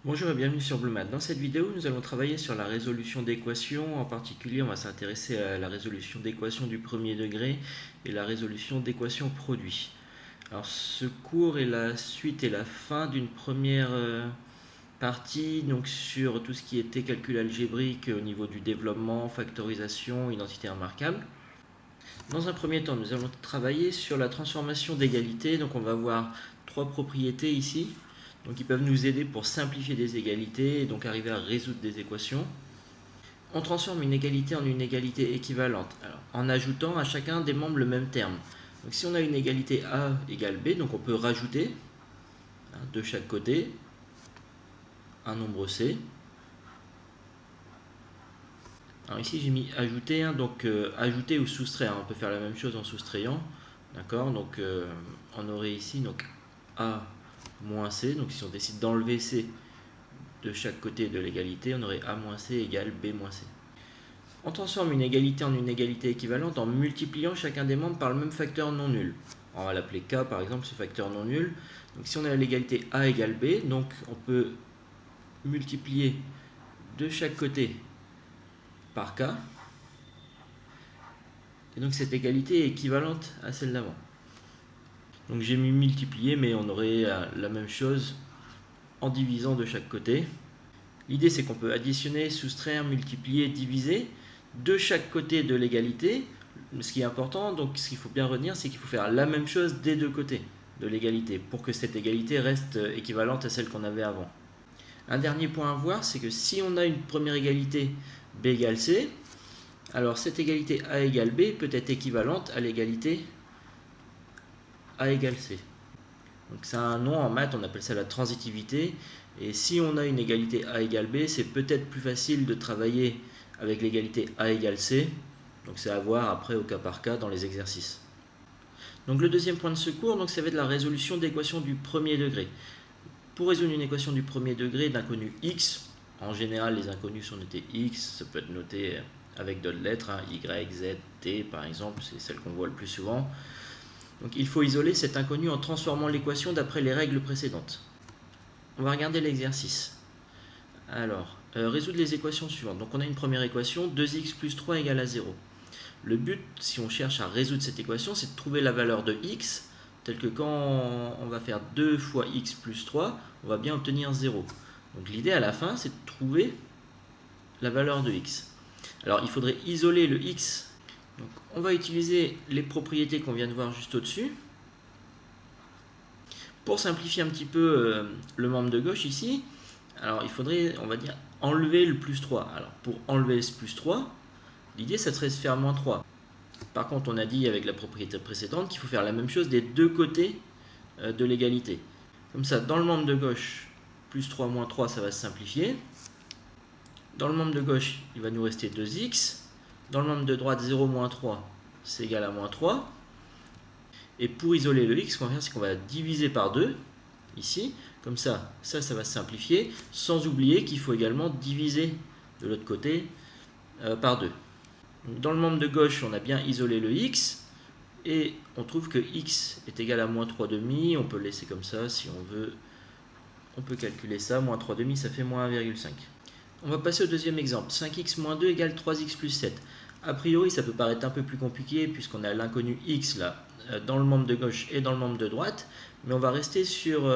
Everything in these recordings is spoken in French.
Bonjour et bienvenue sur BlueMath. Dans cette vidéo, nous allons travailler sur la résolution d'équations. En particulier, on va s'intéresser à la résolution d'équations du premier degré et la résolution d'équations produits. Alors, ce cours est la suite et la fin d'une première partie donc sur tout ce qui était calcul algébrique au niveau du développement, factorisation, identité remarquable. Dans un premier temps, nous allons travailler sur la transformation d'égalité. Donc, on va voir trois propriétés ici. Donc ils peuvent nous aider pour simplifier des égalités et donc arriver à résoudre des équations. On transforme une égalité en une égalité équivalente en ajoutant à chacun des membres le même terme. Donc si on a une égalité A égale B, donc on peut rajouter de chaque côté un nombre C. Alors ici j'ai mis ajouter, donc ajouter ou soustraire, on peut faire la même chose en soustrayant. D'accord, donc on aurait ici donc A moins C, donc si on décide d'enlever C de chaque côté de l'égalité, on aurait A moins C égale B moins C. On transforme une égalité en une égalité équivalente en multipliant chacun des membres par le même facteur non nul. On va l'appeler K par exemple, ce facteur non nul. Donc si on a l'égalité A égale B, donc on peut multiplier de chaque côté par K. Et donc cette égalité est équivalente à celle d'avant. Donc j'ai mis multiplier, mais on aurait la même chose en divisant de chaque côté. L'idée c'est qu'on peut additionner, soustraire, multiplier, diviser de chaque côté de l'égalité. Ce qui est important, donc ce qu'il faut bien retenir, c'est qu'il faut faire la même chose des deux côtés de l'égalité pour que cette égalité reste équivalente à celle qu'on avait avant. Un dernier point à voir, c'est que si on a une première égalité B égale C, alors cette égalité A égale B peut être équivalente à l'égalité A égale C. Donc ça a un nom en maths, on appelle ça la transitivité. Et si on a une égalité A égale B, c'est peut-être plus facile de travailler avec l'égalité A égale C. Donc c'est à voir après au cas par cas dans les exercices. Donc le deuxième point de ce cours, donc, ça va être la résolution d'équations du premier degré. Pour résoudre une équation du premier degré d'inconnu x, en général les inconnus sont notés x, ça peut être noté avec d'autres lettres, y, z, t par exemple, c'est celle qu'on voit le plus souvent. Donc il faut isoler cet inconnu en transformant l'équation d'après les règles précédentes. On va regarder l'exercice. Alors, résoudre les équations suivantes. Donc on a une première équation, 2x plus 3 égale à 0. Le but, si on cherche à résoudre cette équation, c'est de trouver la valeur de x, telle que quand on va faire 2 fois x plus 3, on va bien obtenir 0. Donc l'idée à la fin, c'est de trouver la valeur de x. Alors il faudrait isoler le x. Donc, on va utiliser les propriétés qu'on vient de voir juste au-dessus. Pour simplifier un petit peu le membre de gauche ici, alors il faudrait, on va dire, enlever le plus 3. Alors pour enlever ce plus 3, l'idée ça serait de faire moins 3. Par contre, on a dit avec la propriété précédente qu'il faut faire la même chose des deux côtés de l'égalité. Comme ça, dans le membre de gauche, plus 3 moins 3, ça va se simplifier. Dans le membre de gauche, il va nous rester 2x. Dans le membre de droite, 0 moins 3, c'est égal à moins 3. Et pour isoler le x, ce qu'on va faire, c'est qu'on va diviser par 2, ici. Comme ça, ça va se simplifier, sans oublier qu'il faut également diviser de l'autre côté par 2. Donc, dans le membre de gauche, on a bien isolé le x, et on trouve que x est égal à moins 3 demi. On peut le laisser comme ça, si on veut. On peut calculer ça, moins 3 demi, ça fait moins 1,5. On va passer au deuxième exemple, 5x moins 2 égale 3x plus 7. A priori, ça peut paraître un peu plus compliqué, puisqu'on a l'inconnu x là, dans le membre de gauche et dans le membre de droite, mais on va rester sur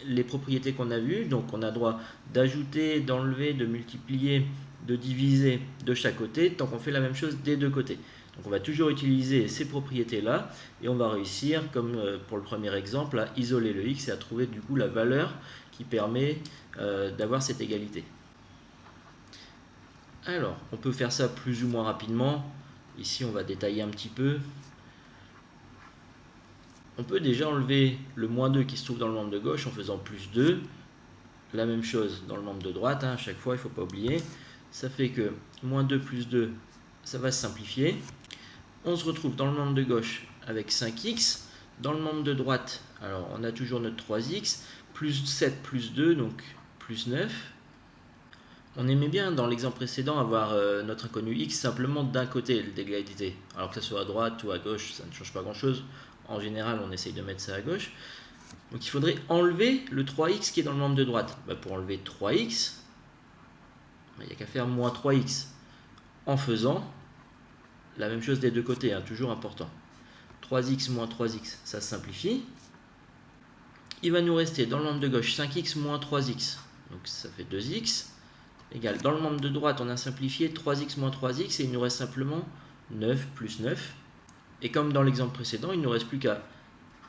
les propriétés qu'on a vues. Donc on a droit d'ajouter, d'enlever, de multiplier, de diviser de chaque côté, tant qu'on fait la même chose des deux côtés. Donc on va toujours utiliser ces propriétés là, et on va réussir, comme pour le premier exemple, à isoler le x et à trouver du coup la valeur qui permet d'avoir cette égalité. Alors, on peut faire ça plus ou moins rapidement. Ici, on va détailler un petit peu. On peut déjà enlever le moins 2 qui se trouve dans le membre de gauche en faisant plus 2. La même chose dans le membre de droite, à chaque fois, il ne faut pas oublier. Ça fait que moins 2 plus 2, ça va se simplifier. On se retrouve dans le membre de gauche avec 5x. Dans le membre de droite, alors on a toujours notre 3x, plus 7 plus 2, donc plus 9. On aimait bien dans l'exemple précédent avoir notre inconnu x simplement d'un côté de l'égalité. Alors que ce soit à droite ou à gauche, ça ne change pas grand chose. En général, on essaye de mettre ça à gauche. Donc il faudrait enlever le 3x qui est dans le membre de droite. Pour enlever 3x, il n'y a qu'à faire moins 3x en faisant la même chose des deux côtés, hein, toujours important. 3x moins 3x, ça se simplifie. Il va nous rester dans le membre de gauche 5x moins 3x, donc ça fait 2x, égale dans le membre de droite on a simplifié 3x moins 3x et il nous reste simplement 9 plus 9. Et comme dans l'exemple précédent, il ne nous reste plus qu'à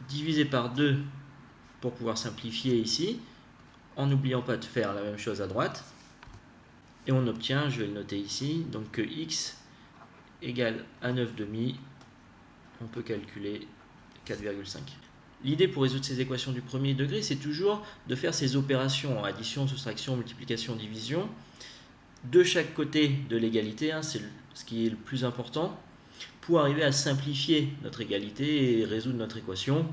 diviser par 2 pour pouvoir simplifier ici, en n'oubliant pas de faire la même chose à droite. Et on obtient, je vais le noter ici, donc que x égale à 9,5, on peut calculer 4,5. L'idée pour résoudre ces équations du premier degré, c'est toujours de faire ces opérations, addition, soustraction, multiplication, division, de chaque côté de l'égalité, hein, c'est ce qui est le plus important, pour arriver à simplifier notre égalité et résoudre notre équation.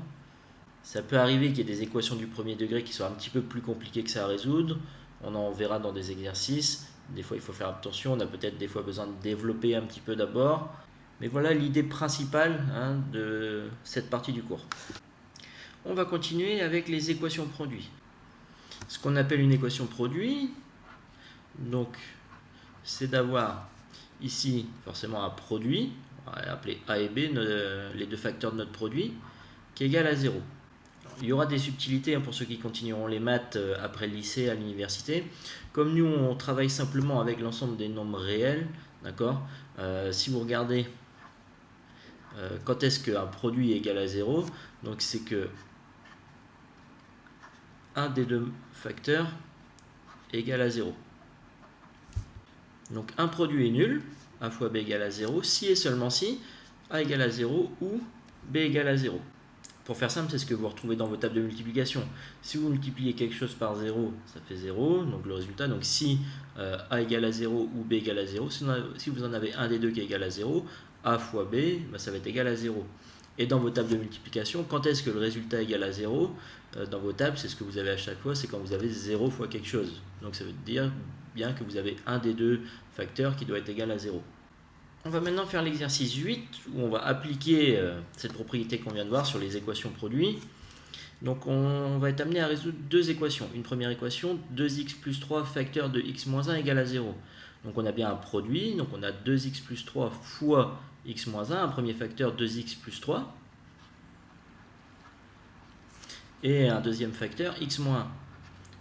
Ça peut arriver qu'il y ait des équations du premier degré qui soient un petit peu plus compliquées que ça à résoudre. On en verra dans des exercices. Des fois, il faut faire attention. On a peut-être des fois besoin de développer un petit peu d'abord. Mais voilà l'idée principale, hein, de cette partie du cours. On va continuer avec les équations produits. Ce qu'on appelle une équation produit, donc, c'est d'avoir ici forcément un produit, on va appeler A et B, les deux facteurs de notre produit, qui est égal à 0. Il y aura des subtilités, hein, pour ceux qui continueront les maths après le lycée, à l'université. Comme nous, on travaille simplement avec l'ensemble des nombres réels, d'accord. Si vous regardez quand est-ce qu'un produit est égal à 0, donc c'est que un des deux facteurs est égal à 0. Donc un produit est nul, A fois B égale à 0, si et seulement si A égale à 0 ou B égale à 0. Pour faire simple, c'est ce que vous retrouvez dans vos tables de multiplication. Si vous multipliez quelque chose par 0, ça fait 0, donc le résultat. Donc si A égale à 0 ou B égale à 0, si vous en avez un des deux qui est égal à 0, A fois B, ça va être égal à 0. Et dans vos tables de multiplication, quand est-ce que le résultat est égal à 0 ? Dans vos tables, c'est ce que vous avez à chaque fois, c'est quand vous avez 0 fois quelque chose. Donc ça veut dire bien que vous avez un des deux facteurs qui doit être égal à 0. On va maintenant faire l'exercice 8 où on va appliquer cette propriété qu'on vient de voir sur les équations produits. Donc on va être amené à résoudre deux équations. Une première équation, 2x plus 3 facteur de x moins 1 égale à 0. Donc on a bien un produit, donc on a 2x plus 3 fois x moins 1, un premier facteur 2x plus 3. Et un deuxième facteur x moins 1.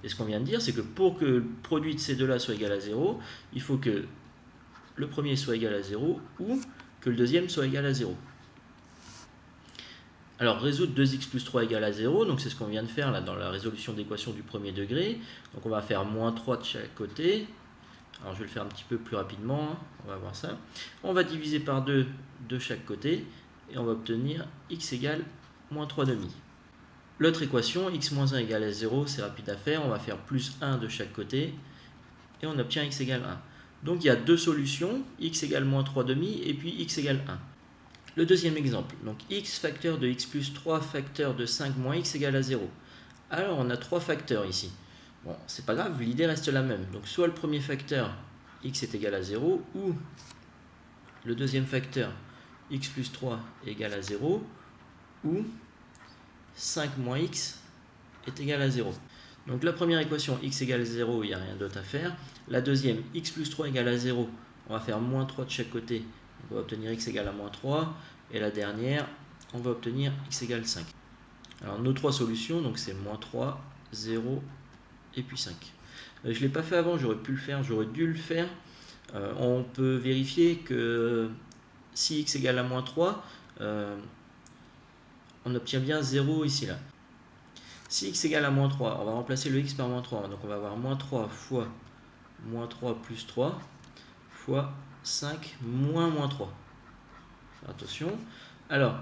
Et ce qu'on vient de dire, c'est que pour que le produit de ces deux-là soit égal à 0, il faut que le premier soit égal à 0 ou que le deuxième soit égal à 0. Alors résoudre 2x plus 3 égale à 0, donc c'est ce qu'on vient de faire là dans la résolution d'équation du premier degré. Donc on va faire moins 3 de chaque côté. Alors je vais le faire un petit peu plus rapidement, on va voir ça. On va diviser par 2 de chaque côté et on va obtenir x égale moins 3 demi. L'autre équation, x moins 1 égale à 0, c'est rapide à faire, on va faire plus 1 de chaque côté et on obtient x égale 1. Donc il y a deux solutions, x égale moins 3 demi et puis x égale 1. Le deuxième exemple, donc x facteur de x plus 3 facteur de 5 moins x égale à 0. Alors on a trois facteurs ici. Bon, c'est pas grave, l'idée reste la même. Donc soit le premier facteur, x est égal à 0, ou le deuxième facteur, x plus 3 est égal à 0, ou 5 moins x est égal à 0. Donc la première équation, x égale 0, il n'y a rien d'autre à faire. La deuxième, x plus 3 égale à 0, on va faire moins 3 de chaque côté. On va obtenir x égale à moins 3. Et la dernière, on va obtenir x égale 5. Alors nos trois solutions, donc c'est moins 3, 0 et puis 5. Je ne l'ai pas fait avant, j'aurais pu le faire, j'aurais dû le faire. On peut vérifier que si x égale à moins 3, on obtient bien 0 ici là. Si x égale à moins 3, on va remplacer le x par moins 3. Donc on va avoir moins 3 fois moins 3 plus 3 fois 5 moins 3. Attention. Alors,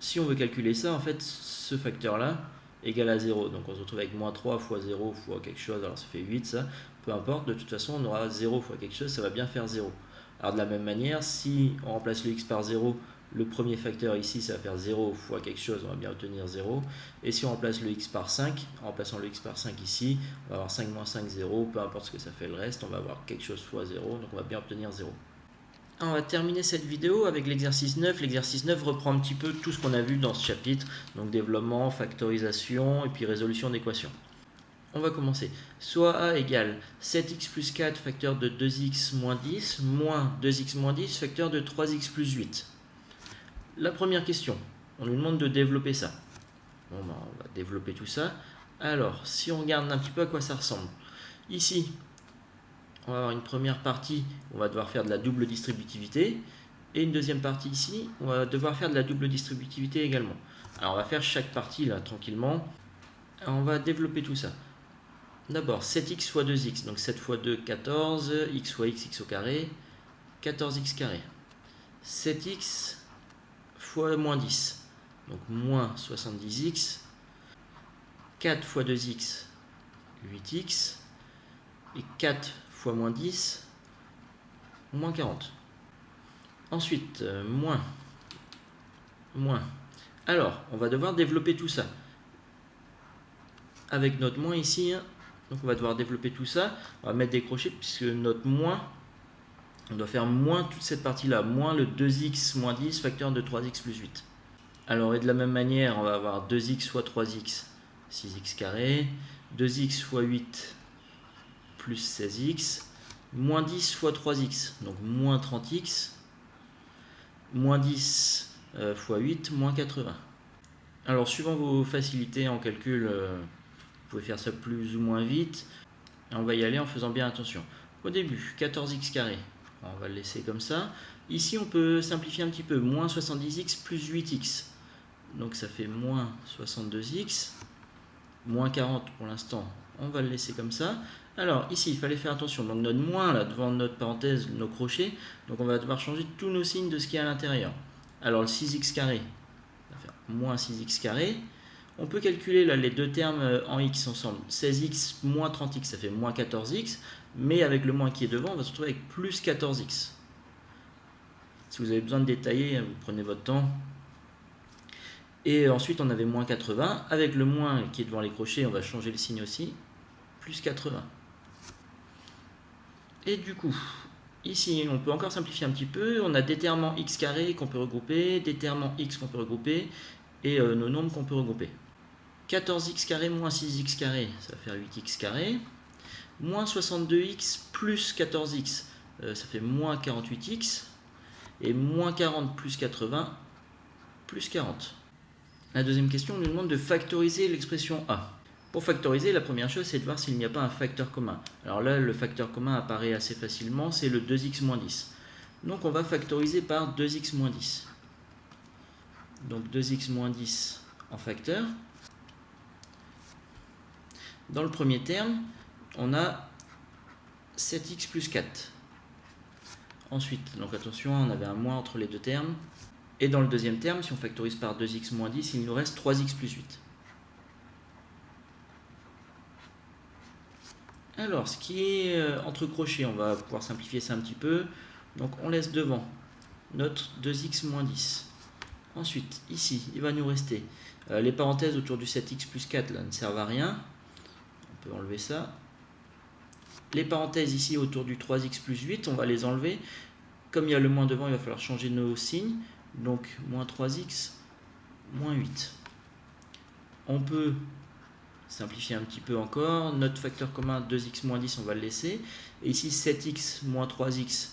si on veut calculer ça, en fait, ce facteur-là égale à 0. Donc on se retrouve avec moins 3 fois 0 fois quelque chose. Alors ça fait 8, ça. Peu importe, de toute façon, on aura 0 fois quelque chose, ça va bien faire 0. Alors de la même manière, si on remplace le x par 0, le premier facteur ici, ça va faire 0 fois quelque chose, on va bien obtenir 0. Et si on remplace le x par 5, en remplaçant le x par 5 ici, on va avoir 5 moins 5, 0, peu importe ce que ça fait le reste, on va avoir quelque chose fois 0, donc on va bien obtenir 0. On va terminer cette vidéo avec l'exercice 9. L'exercice 9 reprend un petit peu tout ce qu'on a vu dans ce chapitre, donc développement, factorisation et puis résolution d'équations. On va commencer. Soit A égale 7x plus 4 facteur de 2x moins 10 moins 2x moins 10 facteur de 3x plus 8. La première question, on nous demande de développer ça. Bon, ben, on va développer tout ça. Alors, si on regarde un petit peu à quoi ça ressemble. Ici, on va avoir une première partie, on va devoir faire de la double distributivité. Et une deuxième partie ici, on va devoir faire de la double distributivité également. Alors, on va faire chaque partie là, tranquillement. Alors, on va développer tout ça. D'abord, 7x fois 2x, donc 7 fois 2, 14, x fois x au carré, 14x carré. 7x fois moins 10, donc moins 70x, 4 fois 2x, 8x, et 4 fois moins 10, moins 40. Ensuite, moins. Alors, on va devoir développer tout ça. Avec notre moins ici, donc on va devoir développer tout ça. On va mettre des crochets puisque notre moins, on doit faire moins toute cette partie-là, moins le 2x moins 10 facteur de 3x plus 8. Alors, et de la même manière, on va avoir 2x fois 3x, 6x carré, 2x fois 8 plus 16x, moins 10 fois 3x, donc moins 30x, moins 10 fois 8, moins 80. Alors, suivant vos facilités en calcul, vous pouvez faire ça plus ou moins vite. Et on va y aller en faisant bien attention. Au début, 14x carré, on va le laisser comme ça. Ici, on peut simplifier un petit peu, moins 70x plus 8x. Donc ça fait moins 62x, moins 40 pour l'instant, on va le laisser comme ça. Alors ici, il fallait faire attention, donc notre moins, là, devant notre parenthèse, nos crochets, donc on va devoir changer tous nos signes de ce qu'il y a à l'intérieur. Alors le 6x carré, on va faire moins 6x carré. On peut calculer là, les deux termes en x ensemble. 16x moins 30x, ça fait moins 14x, mais avec le moins qui est devant, on va se retrouver avec plus 14x. Si vous avez besoin de détailler, vous prenez votre temps. Et ensuite, on avait moins 80. Avec le moins qui est devant les crochets, on va changer le signe aussi. Plus 80. Et du coup, ici, on peut encore simplifier un petit peu. On a des termes en x carré qu'on peut regrouper, des termes en x qu'on peut regrouper, et nos nombres qu'on peut regrouper. 14x carré moins 6x carré, ça va faire 8x carré. Moins 62x plus 14x, ça fait moins 48x. Et moins 40 plus 80, plus 40. La deuxième question, on nous demande de factoriser l'expression A. Pour factoriser, la première chose, c'est de voir s'il n'y a pas un facteur commun. Alors là, le facteur commun apparaît assez facilement, c'est le 2x moins 10. Donc on va factoriser par 2x moins 10. Donc 2x moins 10 en facteur. Dans le premier terme, on a 7x plus 4. Ensuite, donc attention, on avait un moins entre les deux termes. Et dans le deuxième terme, si on factorise par 2x moins 10, il nous reste 3x plus 8. Alors, ce qui est entre crochets, on va pouvoir simplifier ça un petit peu. Donc, on laisse devant notre 2x moins 10. Ensuite, ici, il va nous rester les parenthèses autour du 7x plus 4 là, ne servent à rien. On peut enlever ça. Les parenthèses ici autour du 3x plus 8, on va les enlever. Comme il y a le moins devant, il va falloir changer nos signes. Donc, moins 3x, moins 8. On peut simplifier un petit peu encore. Notre facteur commun 2x moins 10, on va le laisser. Et ici, 7x moins 3x,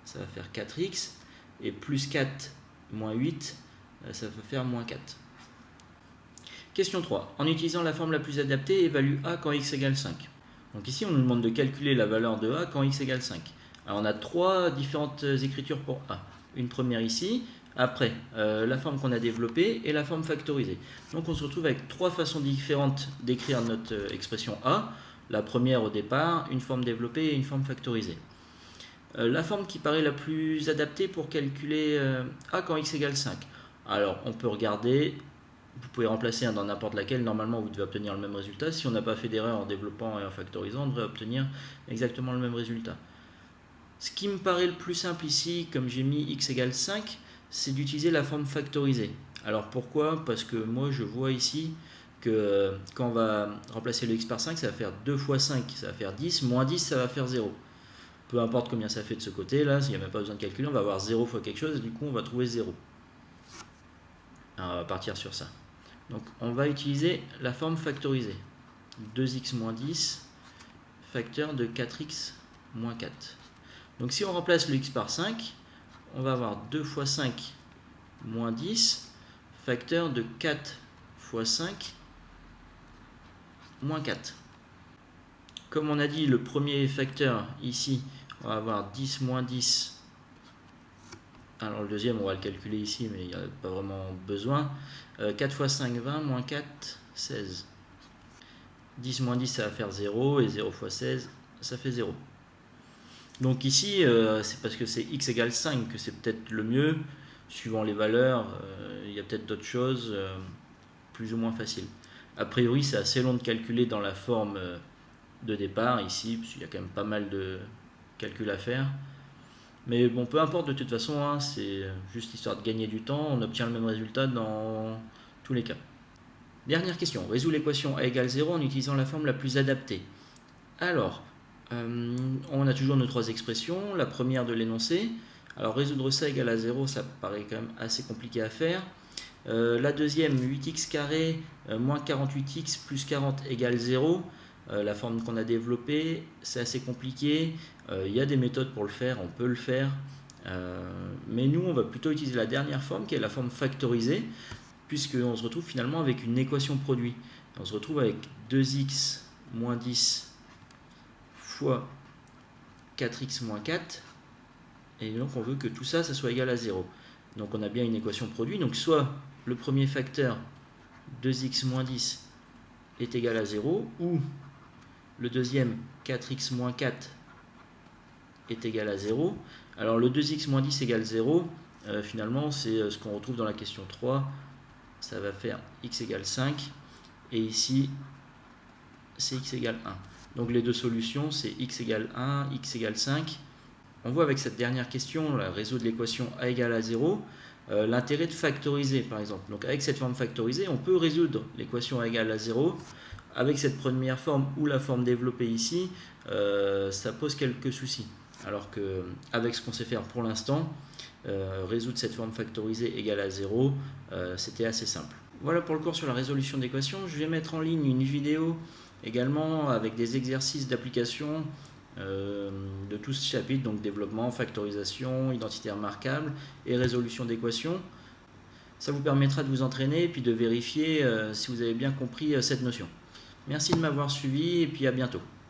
ça va faire 4x. Et plus 4 moins 8, ça va faire moins 4. Question 3. En utilisant la forme la plus adaptée, évalue A quand x égale 5. Donc ici, on nous demande de calculer la valeur de A quand x égale 5. Alors, on a trois différentes écritures pour A. Une première ici. Après, la forme qu'on a développée et la forme factorisée. Donc on se retrouve avec trois façons différentes d'écrire notre expression A. La première au départ, une forme développée et une forme factorisée. La forme qui paraît la plus adaptée pour calculer A quand x égale 5. Alors on peut regarder, vous pouvez remplacer dans n'importe laquelle, normalement vous devez obtenir le même résultat. Si on n'a pas fait d'erreur en développant et en factorisant, on devrait obtenir exactement le même résultat. Ce qui me paraît le plus simple ici, comme j'ai mis x égale 5, c'est d'utiliser la forme factorisée. Alors pourquoi? Parce que moi je vois ici que quand on va remplacer le x par 5, ça va faire 2 fois 5, ça va faire 10, moins 10, ça va faire 0. peu importe combien ça fait de ce côté, là, s'il n'y a même pas besoin de calculer, on va avoir 0 fois quelque chose, et du coup on va trouver 0. Alors, on va partir sur ça. Donc on va utiliser la forme factorisée. 2x moins 10, facteur de 4x moins 4. Donc si on remplace le x par 5, on va avoir 2 fois 5 moins 10, facteur de 4 fois 5 moins 4. Comme on a dit, le premier facteur ici, on va avoir 10 moins 10. Alors le deuxième, on va le calculer ici, mais il n'y a pas vraiment besoin. 4 fois 5, 20, moins 4, 16. 10 moins 10, ça va faire 0, et 0 fois 16, ça fait 0. Donc ici, c'est parce que c'est x égale 5 que c'est peut-être le mieux. Suivant les valeurs, il y a peut-être d'autres choses plus ou moins faciles. A priori, c'est assez long de calculer dans la forme de départ ici, parce qu'il y a quand même pas mal de calculs à faire. Mais bon, peu importe de toute façon, hein, c'est juste histoire de gagner du temps, on obtient le même résultat dans tous les cas. Dernière question, résout l'équation a égale 0 en utilisant la forme la plus adaptée. Alors, on a toujours nos trois expressions, la première de l'énoncé. Alors résoudre ça égale à 0, ça paraît quand même assez compliqué à faire. La deuxième, 8x carré moins 48x plus 40 égale 0. La forme qu'on a développée, c'est assez compliqué. Il y a des méthodes pour le faire, on peut le faire. Mais nous, on va plutôt utiliser la dernière forme, qui est la forme factorisée, puisqu'on se retrouve finalement avec une équation produit. On se retrouve avec 2x moins 10 fois 4x moins 4. Et donc on veut que tout ça, ça soit égal à 0. Donc on a bien une équation produit. Donc soit le premier facteur 2x moins 10 est égal à 0, ou le deuxième 4x moins 4 est égal à 0. Alors le 2x moins 10 égale 0, finalement c'est ce qu'on retrouve dans la question 3. Ça va faire x égale 5. Et ici, c'est x égale 1. Donc les deux solutions, c'est x égale 1, x égale 5. On voit avec cette dernière question, résoudre l'équation a égale à 0, l'intérêt de factoriser par exemple. Donc avec cette forme factorisée, on peut résoudre l'équation a égale à 0. Avec cette première forme ou la forme développée ici, ça pose quelques soucis. Alors qu'avec ce qu'on sait faire pour l'instant, résoudre cette forme factorisée égale à 0, c'était assez simple. Voilà pour le cours sur la résolution d'équations. Je vais mettre en ligne une vidéo également avec des exercices d'application de tout ce chapitre, donc développement, factorisation, identité remarquable et résolution d'équations. Ça vous permettra de vous entraîner et puis de vérifier si vous avez bien compris cette notion. Merci de m'avoir suivi et puis à bientôt.